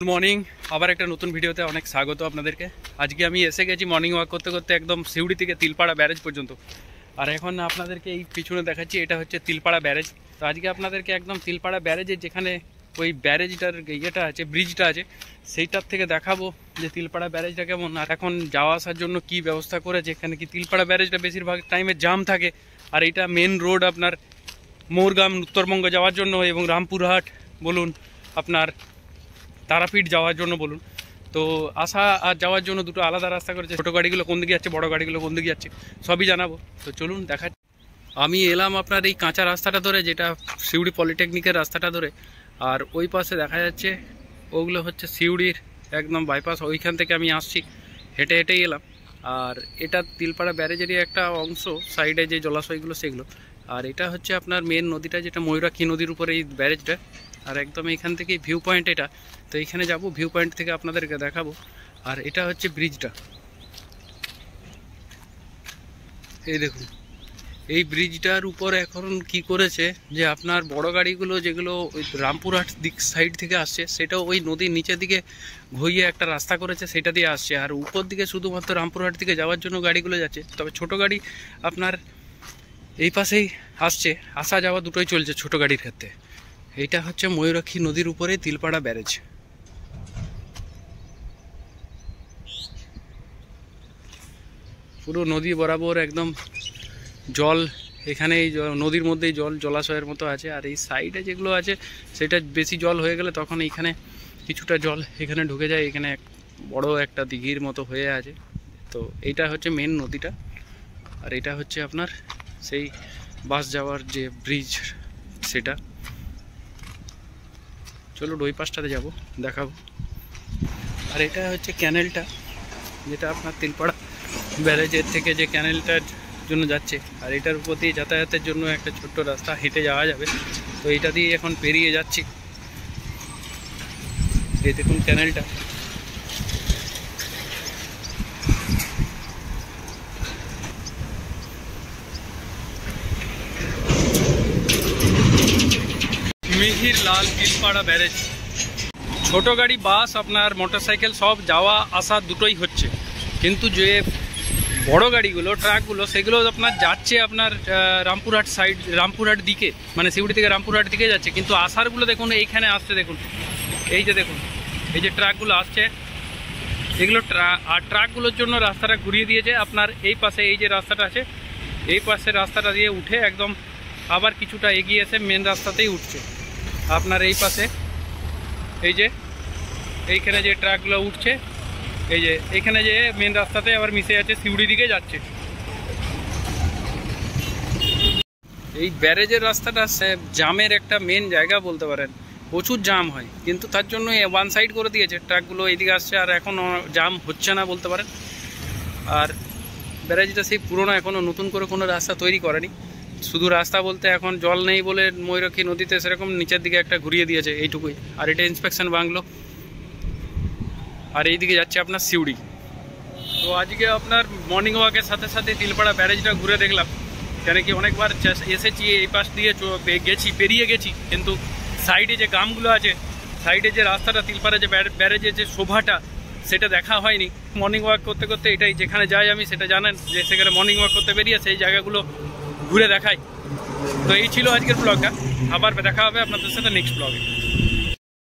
Good morning, আবার একটা নতুন ভিডিওতে অনেক স্বাগত আপনাদেরকে। আজকে আমি এসে গেছি মর্নিং ওয়াক করতে করতে একদম সিউড়ি থেকে তিলপাড়া ব্যারেজ পর্যন্ত। আর এখন আপনাদেরকে এই পিছনে দেখাচ্ছি, এটা হচ্ছে তিলপাড়া ব্যারেজ। তো আজকে আপনাদেরকে একদম তিলপাড়া ব্যারেজের যেখানে ওই ব্যারেজটার ইয়েটা আছে, ব্রিজটা আছে, সেইটার থেকে দেখাবো যে তিলপাড়া ব্যারেজটা কেমন, আর এখন যাওয়া আসার জন্য কি ব্যবস্থা করেছে। এখানে কি তিলপাড়া ব্যারেজটা বেশিরভাগ টাইমে জাম থাকে, আর এটা মেন রোড আপনার মোরগ্রাম উত্তরবঙ্গ যাওয়ার জন্য, এবং রামপুরহাট বলুন, আপনার তারাপীঠ যাওয়ার জন্য বলুন। তো আসা আর যাওয়ার জন্য দুটো আলাদা রাস্তা করেছে। ছোটো গাড়িগুলো কোন দিকে যাচ্ছে, বড় গাড়িগুলো কোন দিকে যাচ্ছে, সবই জানাবো। তো চলুন দেখা। আমি এলাম আপনার এই কাঁচা রাস্তাটা ধরে, যেটা সিউড়ি পলিটেকনিকের রাস্তাটা ধরে, আর ওই পাশে দেখা যাচ্ছে ওগুলো হচ্ছে সিউড়ির একদম বাইপাস। ওইখান থেকে আমি আসছি, হেঁটে হেঁটেই এলাম। আর এটা তিলপাড়া ব্যারেজেরই একটা অংশ, সাইডে যে জলাশয়গুলো সেগুলো। আর এটা হচ্ছে আপনার মেন নদীটা, যেটা ময়ূরাক্ষী নদীর উপরে এই ব্যারেজটা। আর একদম এখান থেকে ভিউ পয়েন্ট এটা। তো এইখানে যাব, ভিউ পয়েন্ট থেকে আপনাদেরকে দেখাবো। আর এটা হচ্ছে ব্রিজটা, এই দেখুন। এই ব্রিজটার উপর এখন কি করেছে যে আপনার বড় গাড়িগুলো যেগুলো ওই রামপুরহাট দিক সাইড থেকে আসছে, সেটাও ওই নদীর নিচের দিকে ঘুরিয়ে একটা রাস্তা করেছে, সেটা দিয়ে আসছে। আর উপর দিকে শুধুমাত্র রামপুরহাট দিকে যাওয়ার জন্য গাড়িগুলো যাচ্ছে। তবে ছোট গাড়ি আপনার এই পাশেই আসছে, আসা যাওয়া দুটোই চলছে ছোট গাড়ির ক্ষেত্রে। এইটা হচ্ছে ময়ূরাক্ষী নদীর উপরে তিলপাড়া ব্যারেজ। পুরো নদী বরাবর একদম জল, এখানে এই নদীর মধ্যেই জল, জলাশয়ের মতো আছে। আর এই সাইডে যেগুলো আছে সেটা বেশি জল হয়ে গেলে তখন এইখানে কিছুটা জল এখানে ঢুকে যায়। এখানে বড় একটা দিঘির মতো হয়ে আছে। তো এইটা হচ্ছে মেন নদীটা। আর এটা হচ্ছে আপনার সেই বাস যাওয়ার যে ব্রিজ, সেটা। চলুন ওই পাশটাতে যাবো, দেখাবো। আর এটা হচ্ছে ক্যানেলটা, যেটা আপনার তিলপাড়া ব্যারেজের থেকে যে ক্যানেলটার জন্য যাচ্ছে। আর এটার উপর দিয়ে যাতায়াতের জন্য একটা ছোট্ট রাস্তা, হেঁটে যাওয়া যাবে। তো এইটা দিয়ে এখন পেরিয়ে যাচ্ছি। এই দেখুন ক্যানেলটা। মিহির লাল তিলপাড়া ব্যারেজ। ছোট গাড়ি, বাস, আপনার মোটরসাইকেল সব যাওয়া আসা দুটোই হচ্ছে। কিন্তু যে বড় গাড়িগুলো, ট্রাকগুলো, সেগুলো আপনার যাচ্ছে আপনার রামপুরহাট সাইড, রামপুরহাট দিকে, মানে সিউড়ি থেকে রামপুরহাট দিকে যাচ্ছে। কিন্তু আসারগুলো দেখুন এইখানে আসছে, দেখুন এই যে দেখুন, এই যে ট্রাকগুলো আসছে, এগুলো আর ট্রাকগুলোর জন্য রাস্তাটা ঘুরিয়ে দিয়েছে আপনার এই পাশে। এই যে রাস্তাটা আছে, এই পাশে রাস্তাটা দিয়ে উঠে একদম আবার কিছুটা এগিয়ে এসে মেন রাস্তাতেই উঠছে আপনার এই পাশে। এই যে এইখানে যে ট্রাকগুলো উঠছে, এই যে এখানে যে মেন রাস্তাতে আবার মিশে যাচ্ছে, সিউড়ি দিকে যাচ্ছে। এই ব্যারেজের রাস্তাটা জামের একটা মেন জায়গা বলতে পারেন। প্রচুর জাম হয়, কিন্তু তার জন্য ওয়ান সাইড করে দিয়েছে, ট্রাকগুলো এইদিকে আসছে আর এখনও জাম হচ্ছে না বলতে পারেন। আর ব্যারেজটা সেই পুরোনো, এখনও নতুন করে কোনো রাস্তা তৈরি করেনি। শুধু রাস্তা বলতে এখন জল নেই বলে ময়ূরাক্ষী নদীতে সেরকম নিচের দিকে একটা ঘুরিয়ে দিয়েছে, এইটুকুই। আর এটা ইন্সপেকশন বাংলো। আর এইদিকে যাচ্ছে আপনার সিউড়ি। তো আজকে আপনার মর্নিং ওয়াকের সাথে সাথে তিলপাড়া ব্যারেজটা ঘুরে দেখলাম। কেন কি অনেকবার এসেছি, এই পাশ দিয়ে গেছি, পেরিয়ে গেছি, কিন্তু সাইডে যে গ্রামগুলো আছে, সাইডে যে রাস্তাটা, তিলপাড়া যে ব্যারেজের যে শোভাটা, সেটা দেখা হয়নি। মর্নিং ওয়াক করতে করতে এটাই, যেখানে যাই আমি সেটা জানেন, যে সেখানে মর্নিং ওয়াক করতে বেরিয়ে সেই জায়গাগুলো ঘুরে দেখাই। তো এই ছিল আজকের ব্লগটা। আবার দেখা হবে আপনাদের সাথে নেক্সট ব্লগে।